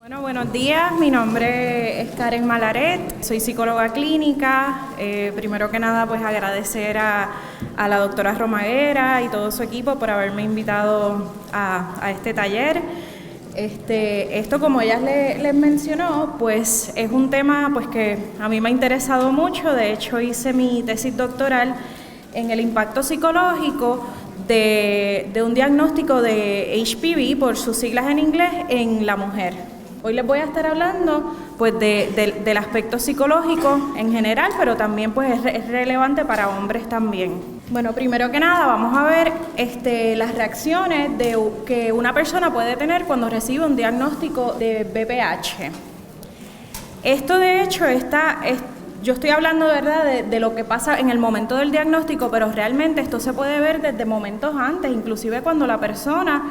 Bueno, buenos días, mi nombre es Karen Malaret, soy psicóloga clínica. Primero que nada, pues agradecer a la doctora Romaguera y todo su equipo por haberme invitado a este taller. Esto, como ella les mencionó, pues es un tema pues que a mí me ha interesado mucho. De hecho, hice mi tesis doctoral en el impacto psicológico de un diagnóstico de HPV, por sus siglas en inglés, en la mujer. Hoy les voy a estar hablando pues del aspecto psicológico en general, pero también pues es relevante para hombres también. Bueno, primero que nada vamos a ver las reacciones que una persona puede tener cuando recibe un diagnóstico de VPH. Esto de hecho yo estoy hablando, ¿verdad?, de lo que pasa en el momento del diagnóstico, pero realmente esto se puede ver desde momentos antes, inclusive cuando la persona,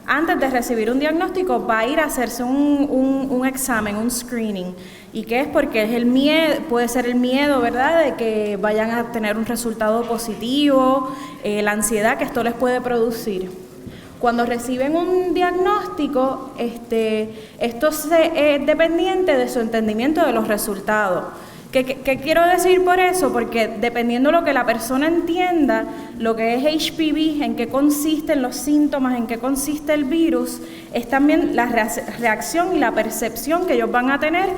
antes de recibir un diagnóstico, va a ir a hacerse un examen, un screening. ¿Y qué es? Porque es el miedo, puede ser el miedo, ¿verdad?, de que vayan a tener un resultado positivo, la ansiedad que esto les puede producir. Cuando reciben un diagnóstico, esto es dependiente de su entendimiento de los resultados. ¿Qué quiero decir por eso? Porque dependiendo de lo que la persona entienda, lo que es HPV, en qué consisten los síntomas, en qué consiste el virus, es también la reacción y la percepción que ellos van a tener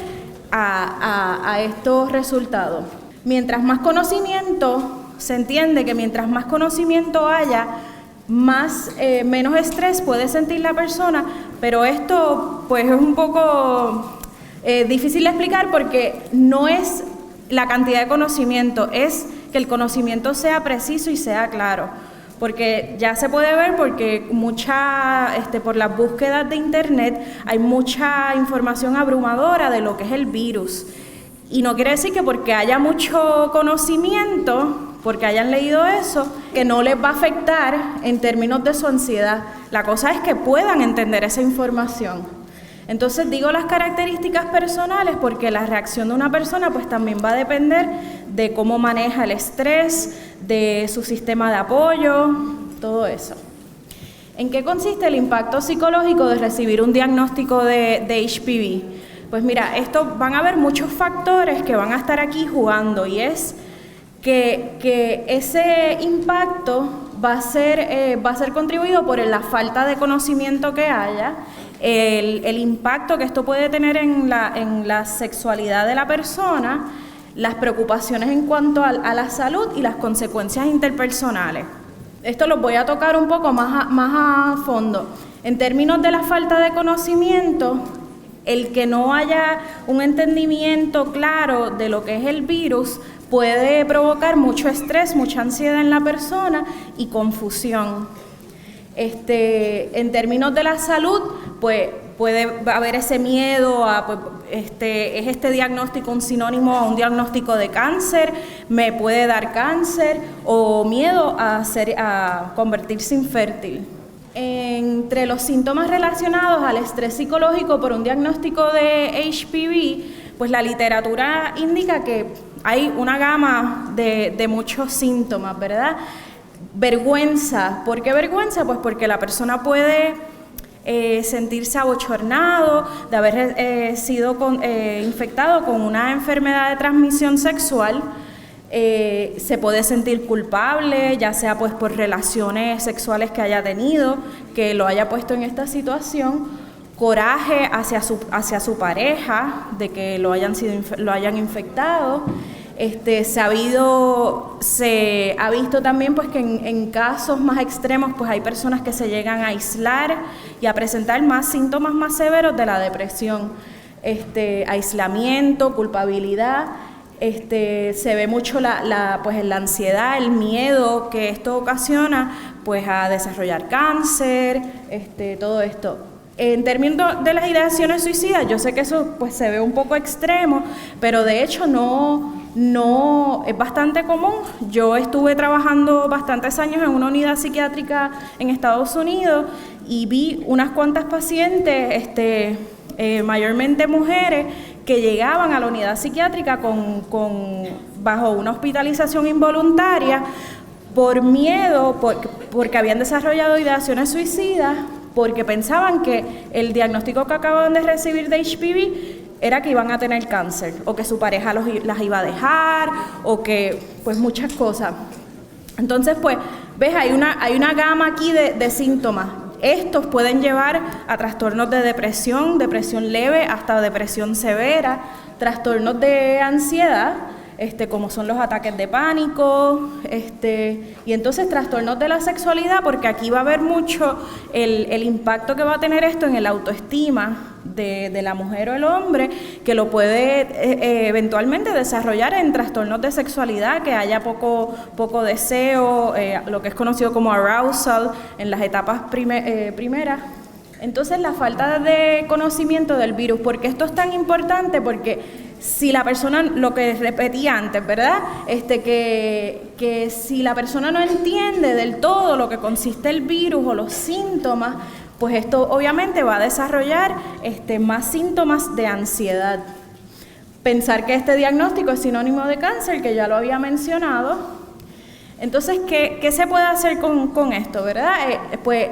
a estos resultados. Mientras más conocimiento, se entiende que mientras más conocimiento haya, menos estrés puede sentir la persona, pero esto pues es un poco difícil de explicar porque no es la cantidad de conocimiento, es que el conocimiento sea preciso y sea claro. Porque ya se puede ver porque por las búsquedas de internet hay mucha información abrumadora de lo que es el virus. Y no quiere decir que porque haya mucho conocimiento, porque hayan leído eso, que no les va a afectar en términos de su ansiedad. La cosa es que puedan entender esa información. Entonces digo las características personales porque la reacción de una persona pues también va a depender de cómo maneja el estrés, de su sistema de apoyo, todo eso. ¿En qué consiste el impacto psicológico de recibir un diagnóstico de HPV? Pues mira, van a haber muchos factores que van a estar aquí jugando y es que ese impacto va a ser contribuido por la falta de conocimiento que haya, el impacto que esto puede tener en la sexualidad de la persona, las preocupaciones en cuanto a la salud y las consecuencias interpersonales. Esto lo voy a tocar un poco más a fondo. En términos de la falta de conocimiento, el que no haya un entendimiento claro de lo que es el virus puede provocar mucho estrés, mucha ansiedad en la persona y confusión. En términos de la salud, pues puede haber ese miedo a, ¿es este diagnóstico un sinónimo a un diagnóstico de cáncer? ¿Me puede dar cáncer? O miedo a convertirse infértil. Entre los síntomas relacionados al estrés psicológico por un diagnóstico de HPV, pues la literatura indica que hay una gama de muchos síntomas, ¿verdad? Vergüenza. ¿Por qué vergüenza? Pues porque la persona puede sentirse abochornado de haber sido infectado con una enfermedad de transmisión sexual. Se puede sentir culpable, ya sea pues por relaciones sexuales que haya tenido, que lo haya puesto en esta situación, coraje hacia su pareja de que lo hayan infectado. Se ha visto también pues que en casos más extremos pues hay personas que se llegan a aislar y a presentar más síntomas más severos de la depresión, aislamiento, culpabilidad. Se ve mucho la ansiedad, el miedo que esto ocasiona pues a desarrollar cáncer, todo esto. En términos de las ideaciones suicidas, yo sé que eso pues se ve un poco extremo, pero de hecho no es bastante común. Yo estuve trabajando bastantes años en una unidad psiquiátrica en Estados Unidos y vi unas cuantas pacientes, mayormente mujeres, que llegaban a la unidad psiquiátrica bajo una hospitalización involuntaria por miedo, porque habían desarrollado ideaciones suicidas, porque pensaban que el diagnóstico que acababan de recibir de HPV era que iban a tener cáncer, o que su pareja las iba a dejar, o que, pues, muchas cosas. Entonces, pues, ves, hay una gama aquí de síntomas. Estos pueden llevar a trastornos de depresión leve hasta depresión severa, trastornos de ansiedad, como son los ataques de pánico, y entonces trastornos de la sexualidad, porque aquí va a haber mucho el impacto que va a tener esto en el autoestima de la mujer o el hombre, que lo puede eventualmente desarrollar en trastornos de sexualidad, que haya poco deseo, lo que es conocido como arousal en las etapas primeras. Entonces, la falta de conocimiento del virus. ¿Por qué esto es tan importante? Porque si la persona, lo que repetía antes, ¿verdad? Que si la persona no entiende del todo lo que consiste el virus o los síntomas, pues esto obviamente va a desarrollar más síntomas de ansiedad. Pensar que este diagnóstico es sinónimo de cáncer, que ya lo había mencionado. Entonces, ¿qué se puede hacer con esto, verdad? Pues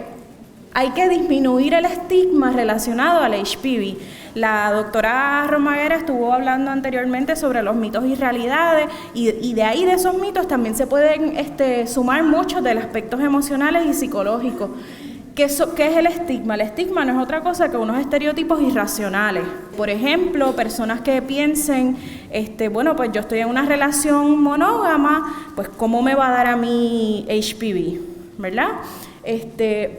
hay que disminuir el estigma relacionado al HPV. La doctora Romaguera estuvo hablando anteriormente sobre los mitos y realidades, y de ahí, de esos mitos, también se pueden sumar muchos de los aspectos emocionales y psicológicos. ¿Qué es el estigma? El estigma no es otra cosa que unos estereotipos irracionales. Por ejemplo, personas que piensen, bueno, pues yo estoy en una relación monógama, pues ¿cómo me va a dar a mí HPV? ¿Verdad?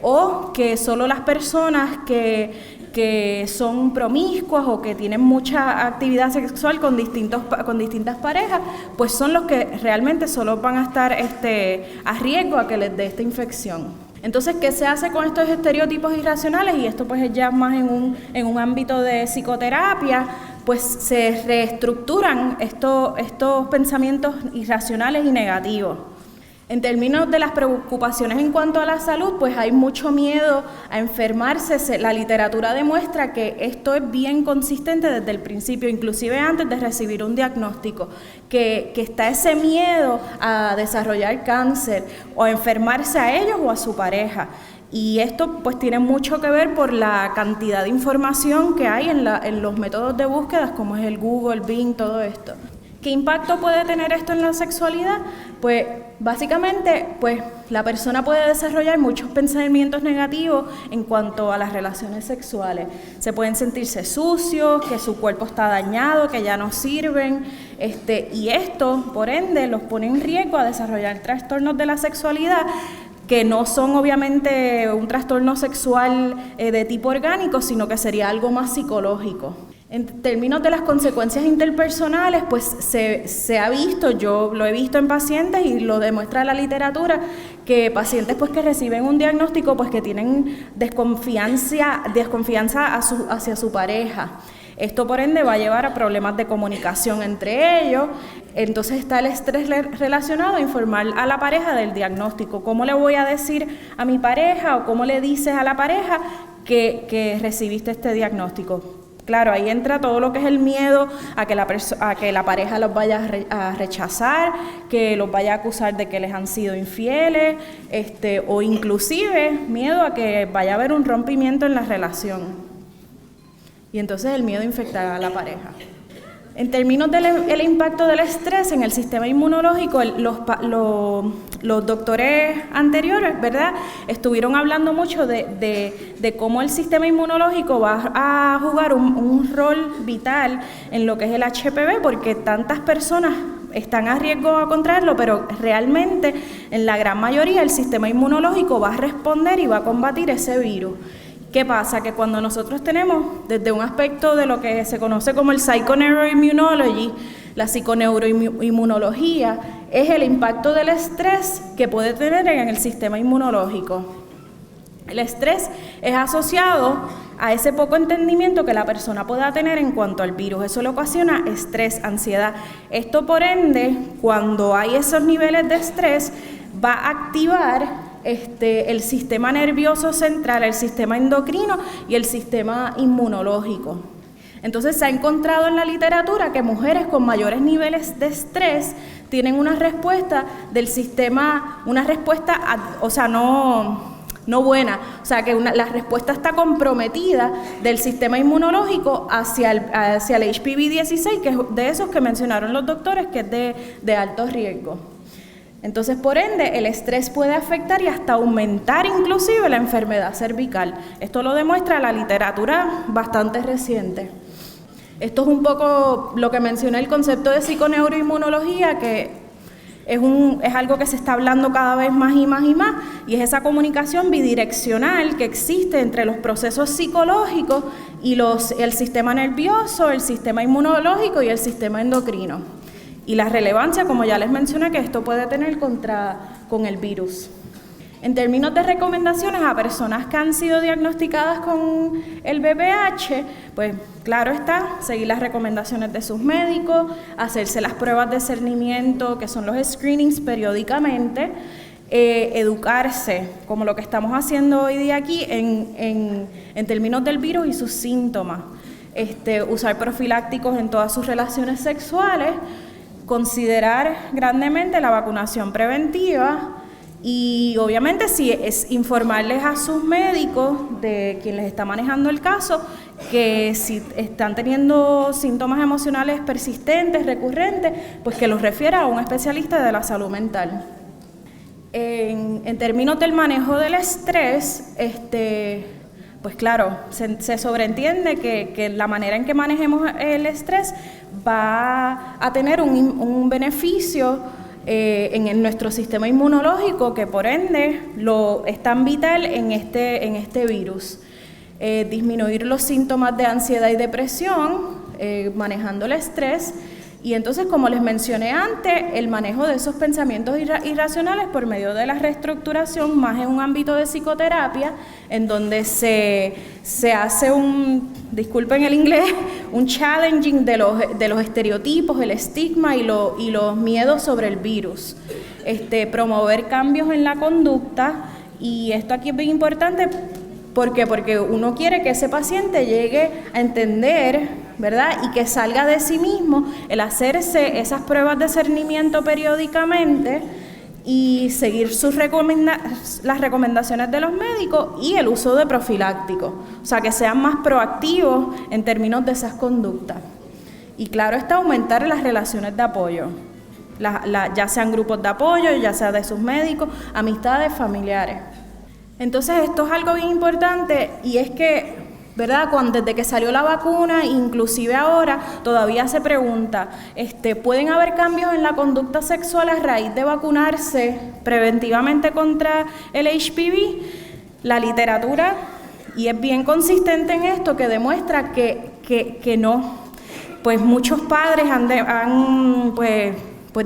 O que solo las personas que son promiscuas o que tienen mucha actividad sexual con distintas parejas, pues son los que realmente solo van a estar a riesgo a que les dé esta infección. Entonces, ¿qué se hace con estos estereotipos irracionales? Y esto pues es ya más en un ámbito de psicoterapia, pues se reestructuran estos pensamientos irracionales y negativos. En términos de las preocupaciones en cuanto a la salud, pues hay mucho miedo a enfermarse. La literatura demuestra que esto es bien consistente desde el principio, inclusive antes de recibir un diagnóstico, que está ese miedo a desarrollar cáncer o a enfermarse a ellos o a su pareja. Y esto pues tiene mucho que ver por la cantidad de información que hay en los métodos de búsqueda, como es el Google, Bing, todo esto. ¿Qué impacto puede tener esto en la sexualidad? Pues básicamente, pues la persona puede desarrollar muchos pensamientos negativos en cuanto a las relaciones sexuales. Se pueden sentirse sucios, que su cuerpo está dañado, que ya no sirven, y esto, por ende, los pone en riesgo a desarrollar trastornos de la sexualidad, que no son obviamente un trastorno sexual de tipo orgánico, sino que sería algo más psicológico. En términos de las consecuencias interpersonales, pues se ha visto, yo lo he visto en pacientes y lo demuestra la literatura, que pacientes pues que reciben un diagnóstico pues que tienen desconfianza hacia su pareja. Esto por ende va a llevar a problemas de comunicación entre ellos. Entonces está el estrés relacionado a informar a la pareja del diagnóstico. ¿Cómo le voy a decir a mi pareja o cómo le dices a la pareja que recibiste este diagnóstico? Claro, ahí entra todo lo que es el miedo a que la pareja los vaya a rechazar, que los vaya a acusar de que les han sido infieles, o inclusive miedo a que vaya a haber un rompimiento en la relación. Y entonces el miedo a infectar a la pareja. En términos del impacto del estrés en el sistema inmunológico, los doctores anteriores, ¿verdad?, estuvieron hablando mucho de cómo el sistema inmunológico va a jugar un rol vital en lo que es el HPV, porque tantas personas están a riesgo a contraerlo, pero realmente en la gran mayoría el sistema inmunológico va a responder y va a combatir ese virus. ¿Qué pasa? Que cuando nosotros tenemos, desde un aspecto de lo que se conoce como el psychoneuroimmunology, la psiconeuroinmunología, es el impacto del estrés que puede tener en el sistema inmunológico. El estrés es asociado a ese poco entendimiento que la persona pueda tener en cuanto al virus. Eso le ocasiona estrés, ansiedad. Esto, por ende, cuando hay esos niveles de estrés, va a activar el sistema nervioso central, el sistema endocrino y el sistema inmunológico. Entonces se ha encontrado en la literatura que mujeres con mayores niveles de estrés tienen una respuesta del sistema, no buena, o sea que la respuesta está comprometida del sistema inmunológico hacia el HPV-16, que es de esos que mencionaron los doctores, que es de alto riesgo. Entonces, por ende, el estrés puede afectar y hasta aumentar inclusive la enfermedad cervical. Esto lo demuestra la literatura bastante reciente. Esto es un poco lo que mencioné, el concepto de psiconeuroinmunología, que es algo que se está hablando cada vez más y más y más, y es esa comunicación bidireccional que existe entre los procesos psicológicos y el sistema nervioso, el sistema inmunológico y el sistema endocrino. Y la relevancia, como ya les mencioné, que esto puede tener con el virus. En términos de recomendaciones a personas que han sido diagnosticadas con el VPH, pues claro está, seguir las recomendaciones de sus médicos, hacerse las pruebas de cernimiento, que son los screenings periódicamente, educarse, como lo que estamos haciendo hoy día aquí, en términos del virus y sus síntomas, usar profilácticos en todas sus relaciones sexuales, considerar grandemente la vacunación preventiva. Y obviamente sí, es informarles a sus médicos, de quien les está manejando el caso, que si están teniendo síntomas emocionales persistentes, recurrentes, pues que los refiera a un especialista de la salud mental. En términos del manejo del estrés, pues claro, se sobreentiende que la manera en que manejemos el estrés va a tener un beneficio en nuestro sistema inmunológico, que por ende es tan vital en este virus. Disminuir los síntomas de ansiedad y depresión, manejando el estrés, y entonces, como les mencioné antes, el manejo de esos pensamientos irracionales por medio de la reestructuración, más en un ámbito de psicoterapia, en donde se hace disculpen el inglés, un challenging de los estereotipos, el estigma y los miedos sobre el virus. Promover cambios en la conducta, y esto aquí es bien importante. ¿Por qué? Porque uno quiere que ese paciente llegue a entender, ¿verdad? Y que salga de sí mismo el hacerse esas pruebas de cernimiento periódicamente y seguir las recomendaciones de los médicos y el uso de profilácticos. O sea, que sean más proactivos en términos de esas conductas. Y claro está, aumentar las relaciones de apoyo, ya sean grupos de apoyo, ya sea de sus médicos, amistades, familiares. Entonces, esto es algo bien importante, y es que, ¿verdad? Desde que salió la vacuna, inclusive ahora, todavía se pregunta, ¿pueden haber cambios en la conducta sexual a raíz de vacunarse preventivamente contra el HPV? La literatura, y es bien consistente en esto, que demuestra que no. Pues muchos padres han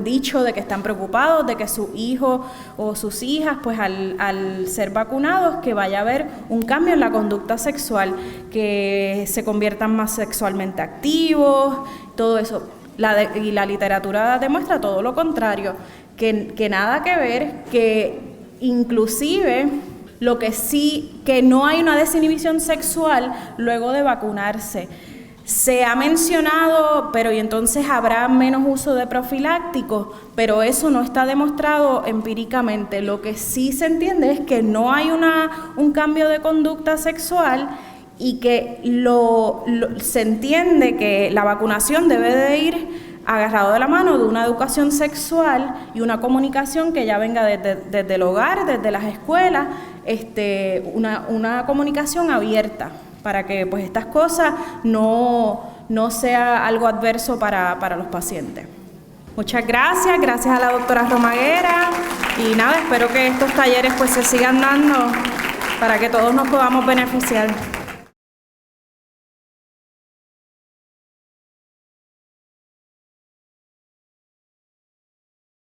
dicho de que están preocupados de que su hijo o sus hijas, pues al ser vacunados, que vaya a haber un cambio en la conducta sexual, que se conviertan más sexualmente activos, todo eso. Y la literatura demuestra todo lo contrario, que nada que ver, que inclusive lo que sí, que no hay una desinhibición sexual luego de vacunarse. Se ha mencionado, pero y entonces habrá menos uso de profilácticos, pero eso no está demostrado empíricamente. Lo que sí se entiende es que no hay un cambio de conducta sexual, y que se entiende que la vacunación debe de ir agarrado de la mano de una educación sexual y una comunicación que ya venga desde el hogar, desde las escuelas, una comunicación abierta, para que pues estas cosas no sea algo adverso para los pacientes. Muchas gracias a la doctora Romaguera, y nada, espero que estos talleres pues se sigan dando para que todos nos podamos beneficiar.